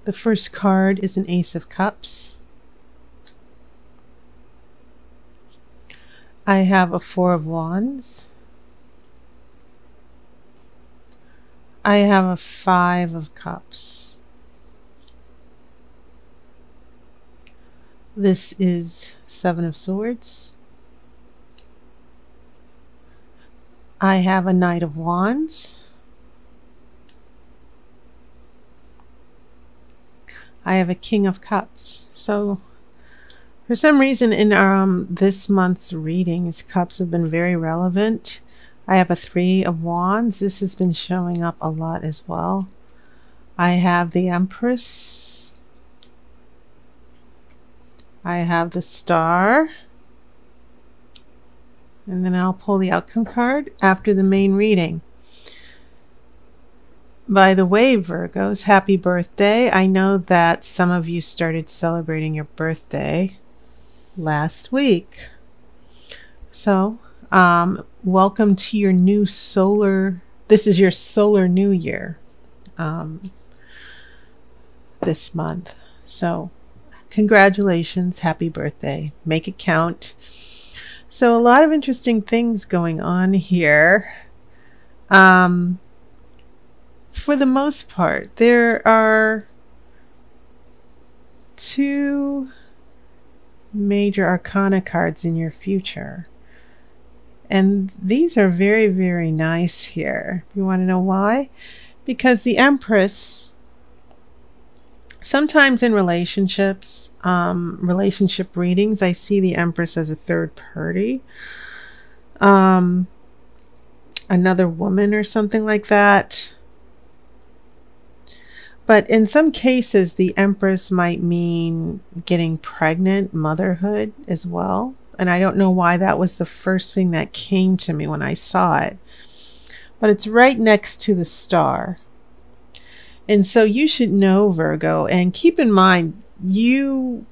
The first card is an Ace of Cups. I have a Four of Wands. I have a Five of Cups. This is Seven of Swords. I have a Knight of Wands. I have a King of Cups. So for some reason in this month's readings, cups have been very relevant. I have a Three of Wands. This has been showing up a lot as well. I have the Empress. I have the Star. And then I'll pull the outcome card after the main reading. By the way, Virgos, happy birthday. I know that some of you started celebrating your birthday last week. So, welcome to your new solar, this is your solar new year this month. So, congratulations, happy birthday. Make it count. So, a lot of interesting things going on here. For the most part, there are two major arcana cards in your future. And these are very, very nice here. You want to know why? Because the Empress, sometimes in relationships, relationship readings, I see the Empress as a third party. Another woman or something like that. But in some cases, the Empress might mean getting pregnant, motherhood as well. And I don't know why that was the first thing that came to me when I saw it. But it's right next to the Star. And so you should know, Virgo, and keep in mind, you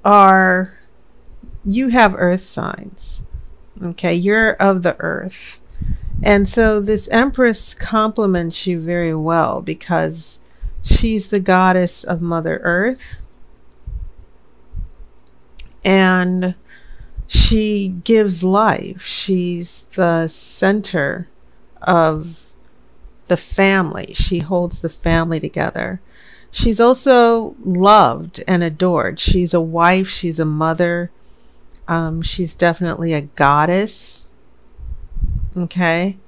have earth signs. Okay, you're of the earth. And so this Empress complements you very well because she's the goddess of Mother Earth, and she gives life. She's the center of the family. She holds the family together. She's also loved and adored. She's a wife. She's a mother. She's definitely a goddess. Okay.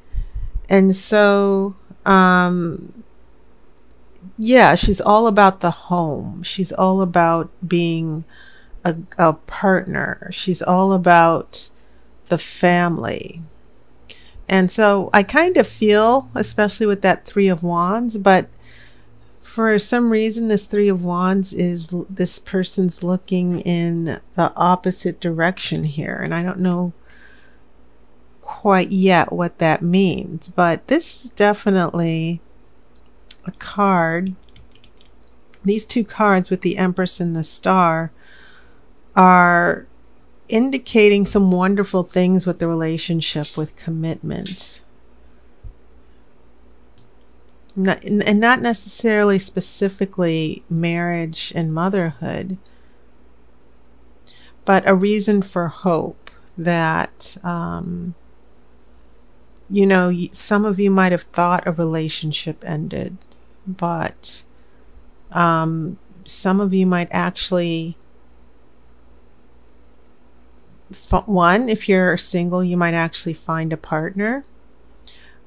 And so, yeah, she's all about the home. She's all about being a partner. She's all about the family. And so I kind of feel, especially with that Three of Wands, but for some reason this Three of Wands is this person's looking in the opposite direction here. And I don't know quite yet what that means, but this is definitely a card. These two cards with the Empress and the Star are indicating some wonderful things with the relationship, with commitment. And not necessarily specifically marriage and motherhood, but a reason for hope that, you know, some of you might have thought a relationship ended, but some of you might actually, one, if you're single, you might actually find a partner.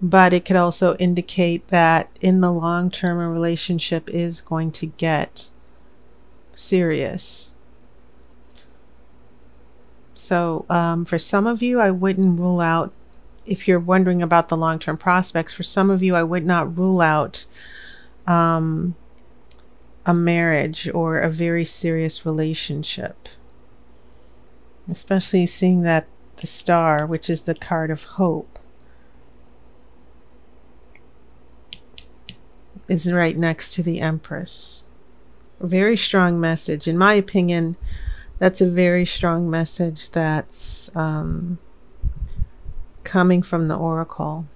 But it could also indicate that in the long term, a relationship is going to get serious. So for some of you, I wouldn't rule out, if you're wondering about the long-term prospects, for some of you, I would not rule out a marriage or a very serious relationship. Especially seeing that the Star, which is the card of hope, is right next to the Empress. A very strong message. In my opinion, that's a very strong message that's coming from the Oracle.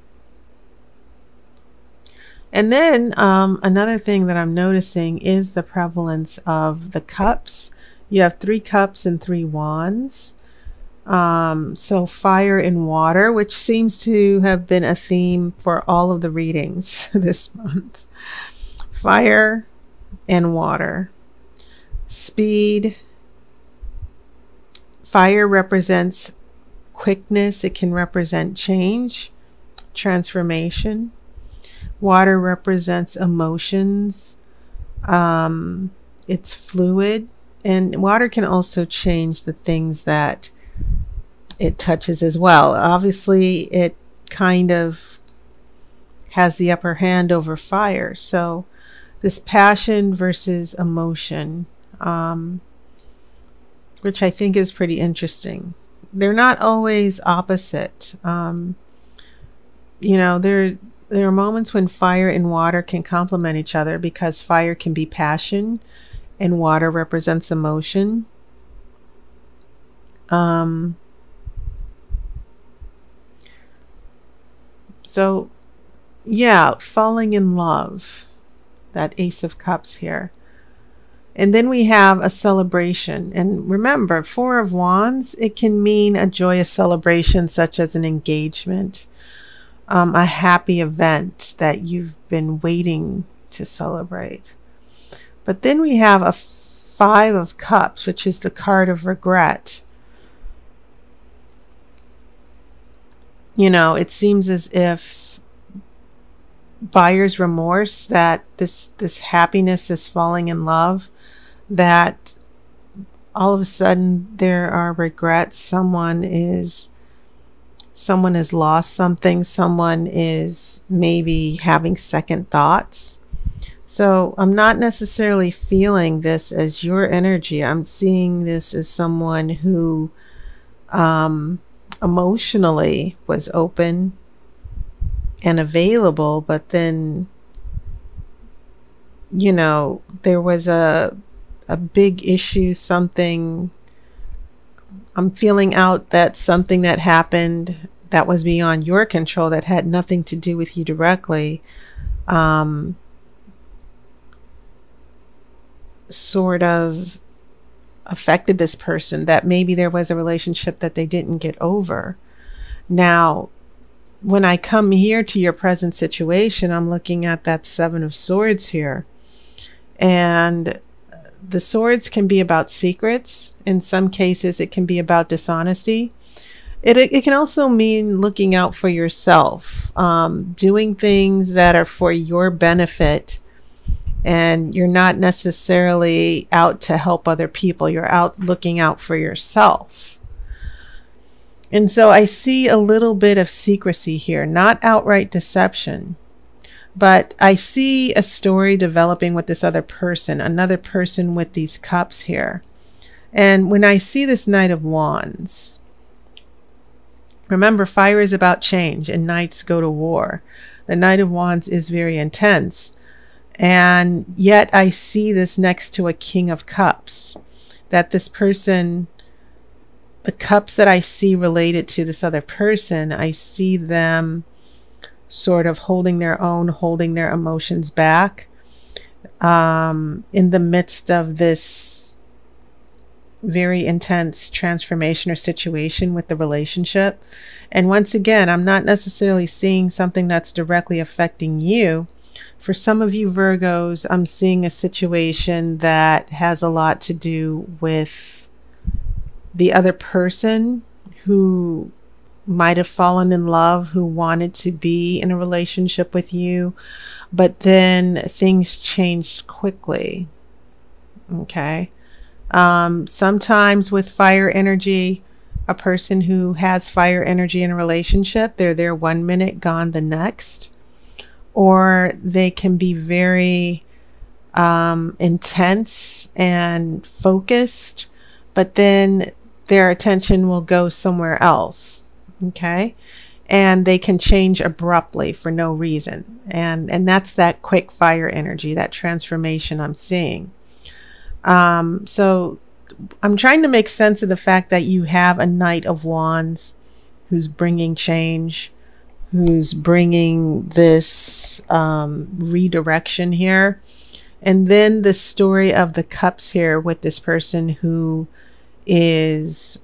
And then another thing that I'm noticing is the prevalence of the cups. You have 3 cups and 3 wands. So fire and water, which seems to have been a theme for all of the readings this month. Fire and water. Speed. Fire represents quickness. It can represent change, transformation. Water represents emotions. It's fluid. And water can also change the things that it touches as well. Obviously, it kind of has the upper hand over fire. So this passion versus emotion, which I think is pretty interesting. They're not always opposite. You know, there are moments when fire and water can complement each other, because fire can be passion and water represents emotion. So yeah, falling in love, that Ace of Cups here. And then we have a celebration. And remember, 4 of Wands, it can mean a joyous celebration such as an engagement, a happy event that you've been waiting to celebrate. But then we have a 5 of Cups, which is the card of regret. You know, it seems as if buyer's remorse, that this happiness, this falling in love, that all of a sudden there are regrets. Someone has lost something. Someone is maybe having second thoughts. So I'm not necessarily feeling this as your energy. I'm seeing this as someone who emotionally was open and available, but then, you know, there was a big issue, something. I'm feeling out that something that happened that was beyond your control, that had nothing to do with you directly, sort of affected this person, that maybe there was a relationship that they didn't get over. Now, when I come here to your present situation, I'm looking at that 7 of Swords here. And the swords can be about secrets. In some cases, it can be about dishonesty. It can also mean looking out for yourself, doing things that are for your benefit, and you're not necessarily out to help other people. You're out looking out for yourself. And so I see a little bit of secrecy here, not outright deception, but I see a story developing with this other person, another person with these cups here. And when I see this Knight of Wands, remember, fire is about change and knights go to war. The Knight of Wands is very intense. And yet I see this next to a King of Cups, that this person, the cups that I see related to this other person, I see them sort of holding their own, holding their emotions back, in the midst of this very intense transformation or situation with the relationship. And once again, I'm not necessarily seeing something that's directly affecting you. For some of you Virgos, I'm seeing a situation that has a lot to do with the other person who might have fallen in love, who wanted to be in a relationship with you, but then things changed quickly. Okay. Sometimes with fire energy, a person who has fire energy in a relationship, they're there 1 minute, gone the next. Or they can be very intense and focused, but then their attention will go somewhere else. Okay. And they can change abruptly for no reason. And that's that quick fire energy, that transformation I'm seeing. So I'm trying to make sense of the fact that you have a Knight of Wands who's bringing change, who's bringing this redirection here. And then the story of the cups here with this person who is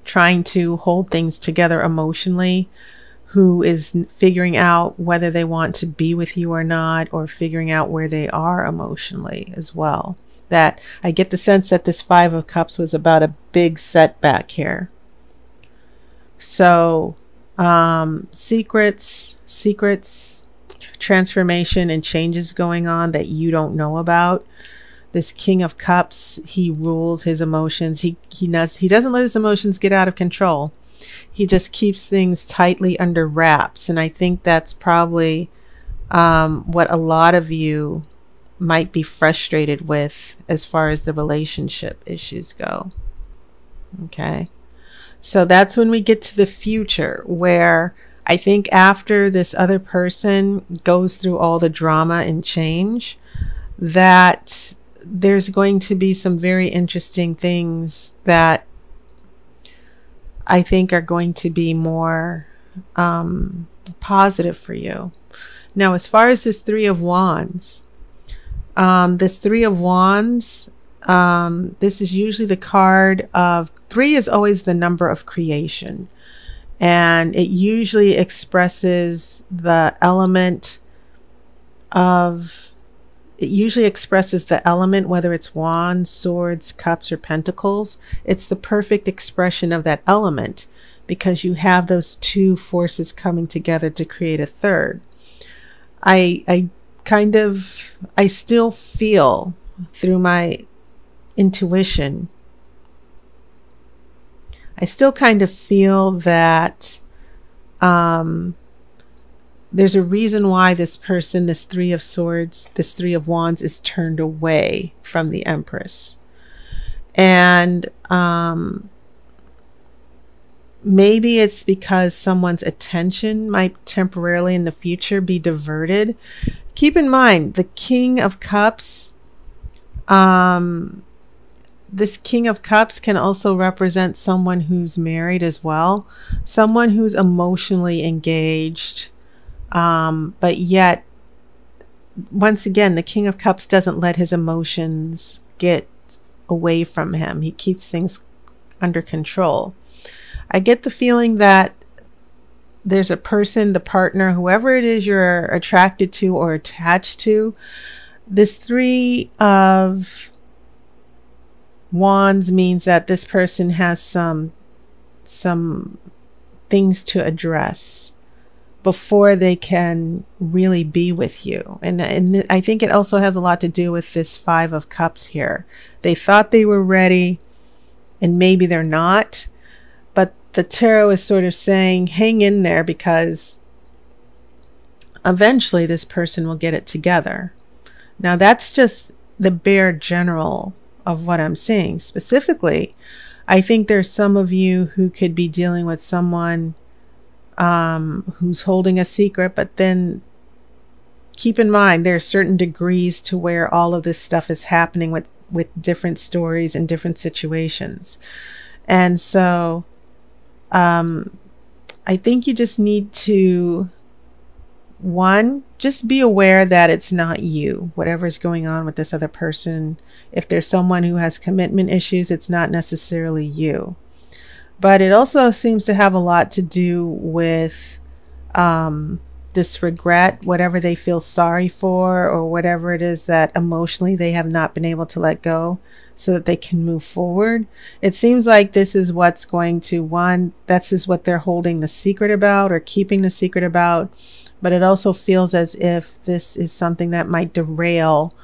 trying to hold things together emotionally, who is figuring out whether they want to be with you or not, or figuring out where they are emotionally as well. That I get the sense that this Five of Cups was about a big setback here. So secrets, transformation and changes going on that you don't know about. This King of Cups, he rules his emotions. He doesn't let his emotions get out of control. He just keeps things tightly under wraps. And I think that's probably what a lot of you might be frustrated with as far as the relationship issues go. Okay. So that's when we get to the future, where I think after this other person goes through all the drama and change, that there's going to be some very interesting things that I think are going to be more positive for you. Now, as far as this Three of Wands, this is usually the card of, 3 is always the number of creation. And it usually expresses the element, whether it's wands, swords, cups, or pentacles. It's the perfect expression of that element, because you have those two forces coming together to create a third. I still feel through my intuition, I still kind of feel that there's a reason why this person, this Three of Swords, this Three of Wands, is turned away from the Empress. And maybe it's because someone's attention might temporarily in the future be diverted. Keep in mind, the King of Cups, this King of Cups can also represent someone who's married as well, someone who's emotionally engaged, but yet, once again, the King of Cups doesn't let his emotions get away from him. He keeps things under control. I get the feeling that there's a person, the partner, whoever it is you're attracted to or attached to. This Three of Wands means that this person has some things to address before they can really be with you. And I think it also has a lot to do with this Five of Cups here. They thought they were ready, and maybe they're not. But the tarot is sort of saying, hang in there, because eventually this person will get it together. Now, that's just the bare general of what I'm seeing. Specifically, I think there's some of you who could be dealing with someone who's holding a secret, but then keep in mind there are certain degrees to where all of this stuff is happening with different stories and different situations. And so I think you just need to, one, just be aware that it's not you, whatever's going on with this other person. If there's someone who has commitment issues, it's not necessarily you. But it also seems to have a lot to do with this regret, whatever they feel sorry for, or whatever it is that emotionally they have not been able to let go so that they can move forward. It seems like this is what's going to, one, this is what they're holding the secret about or keeping the secret about. But it also feels as if this is something that might derail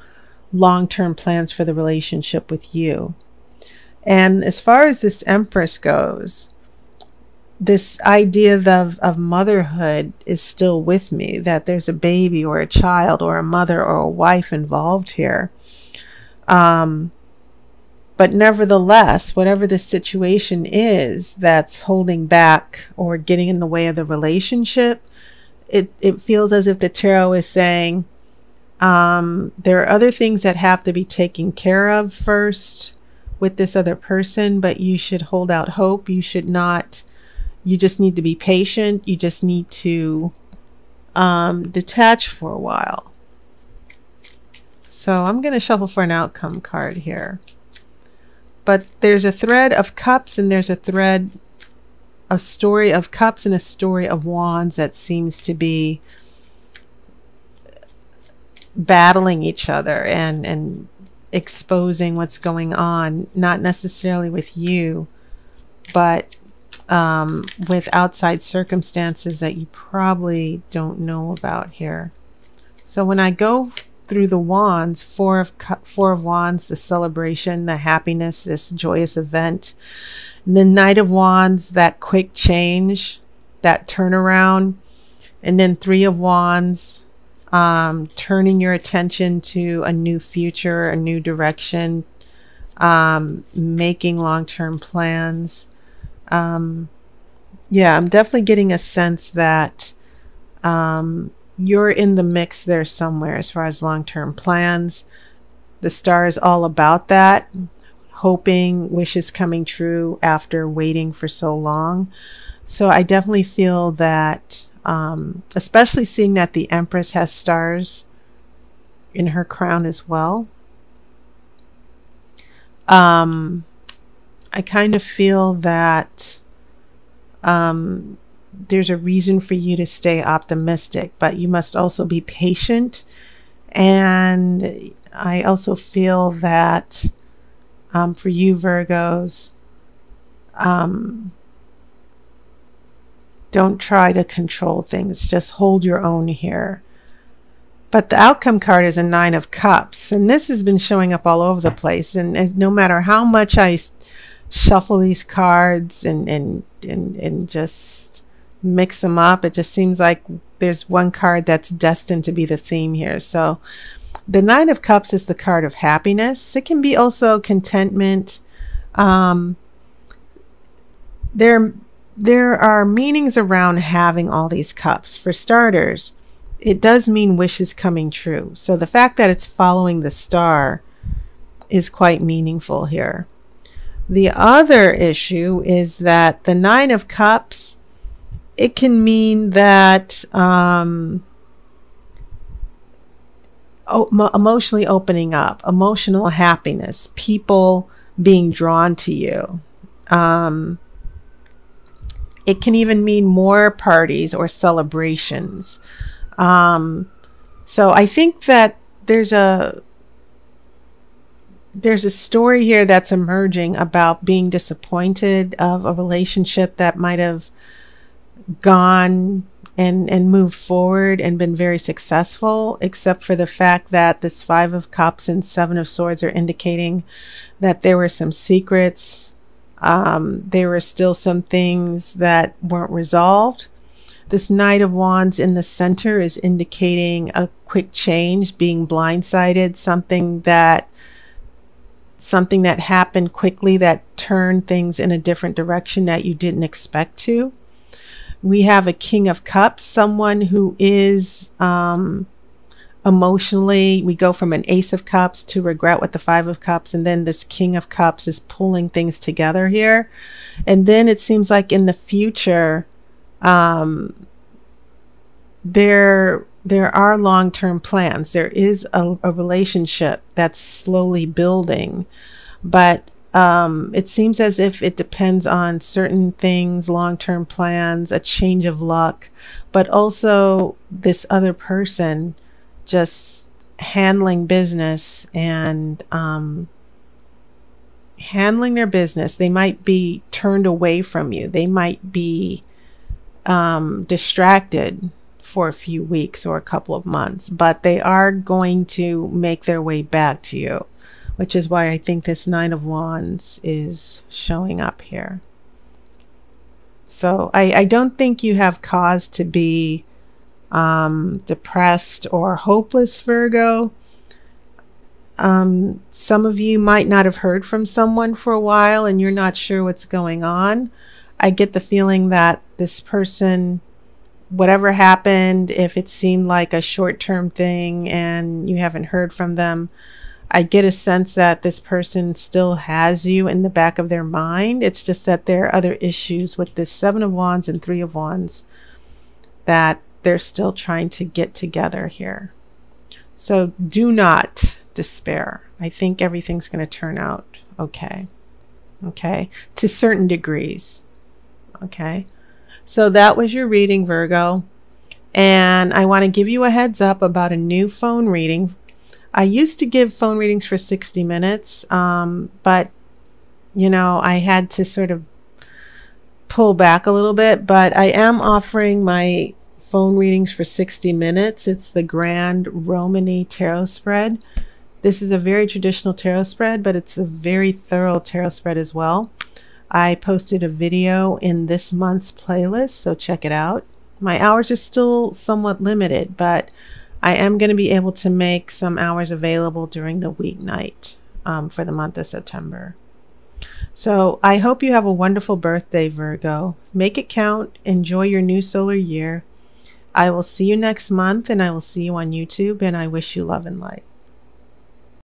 long-term plans for the relationship with you. And as far as this Empress goes, this idea of motherhood is still with me, that there's a baby or a child or a mother or a wife involved here. But nevertheless, whatever the situation is that's holding back or getting in the way of the relationship, it feels as if the tarot is saying there are other things that have to be taken care of first with this other person, but you should hold out hope. You should not You just need to be patient. You just need to detach for a while. So I'm going to shuffle for an outcome card here. But there's a thread of cups, and there's a story of cups and a story of wands that seems to be battling each other and exposing what's going on, not necessarily with you, but with outside circumstances that you probably don't know about here. So when I go through the wands, four of wands, the celebration, the happiness, this joyous event, and the Knight of Wands, that quick change, that turnaround, and then Three of Wands, turning your attention to a new future, a new direction, making long-term plans. Yeah, I'm definitely getting a sense that you're in the mix there somewhere as far as long-term plans. The star is all about that, hoping, wishes coming true after waiting for so long. So I definitely feel that, especially seeing that the Empress has stars in her crown as well. I kind of feel that there's a reason for you to stay optimistic, but you must also be patient. And I also feel that for you Virgos, don't try to control things, just hold your own here. But the outcome card is a Nine of Cups, and this has been showing up all over the place, and no matter how much I shuffle these cards and just mix them up, it just seems like there's one card that's destined to be the theme here. So the Nine of Cups is the card of happiness. It can be also contentment. There are meanings around having all these cups. For starters, it does mean wishes coming true. So the fact that it's following the star is quite meaningful here. The other issue is that the Nine of Cups, it can mean that emotionally opening up, emotional happiness, people being drawn to you. It can even mean more parties or celebrations. So I think that there's a story here that's emerging about being disappointed of a relationship that might have gone and moved forward and been very successful, except for the fact that this Five of Cups and Seven of Swords are indicating that there were some secrets. There were still some things that weren't resolved. This Knight of Wands in the center is indicating a quick change, being blindsided, something that happened quickly that turned things in a different direction that you didn't expect to. We have a King of Cups, someone who is emotionally, we go from an Ace of Cups to regret with the Five of Cups, and then this King of Cups is pulling things together here. And then it seems like in the future, there are long-term plans. There is a relationship that's slowly building, but it seems as if it depends on certain things, long-term plans, a change of luck, but also this other person just handling business and handling their business. They might be turned away from you. They might be distracted for a few weeks or a couple of months, but they are going to make their way back to you, which is why I think this Nine of Wands is showing up here. So I don't think you have cause to be depressed or hopeless, Virgo. Some of you might not have heard from someone for a while and you're not sure what's going on. I get the feeling that this person, whatever happened, if it seemed like a short-term thing and you haven't heard from them, I get a sense that this person still has you in the back of their mind. It's just that there are other issues with this Seven of Wands and Three of Wands that they're still trying to get together here. So do not despair. I think everything's going to turn out okay. Okay, to certain degrees. Okay, so that was your reading, Virgo. And I want to give you a heads up about a new phone reading. I used to give phone readings for 60 minutes, but, you know, I had to sort of pull back a little bit. But I am offering my phone readings for 60 minutes. It's the Grand Romany Tarot Spread. This is a very traditional tarot spread, but it's a very thorough tarot spread as well. I posted a video in this month's playlist, so check it out. My hours are still somewhat limited, but I am going to be able to make some hours available during the weeknight for the month of September. So I hope you have a wonderful birthday, Virgo. Make it count. Enjoy your new solar year. I will see you next month, and I will see you on YouTube, and I wish you love and light.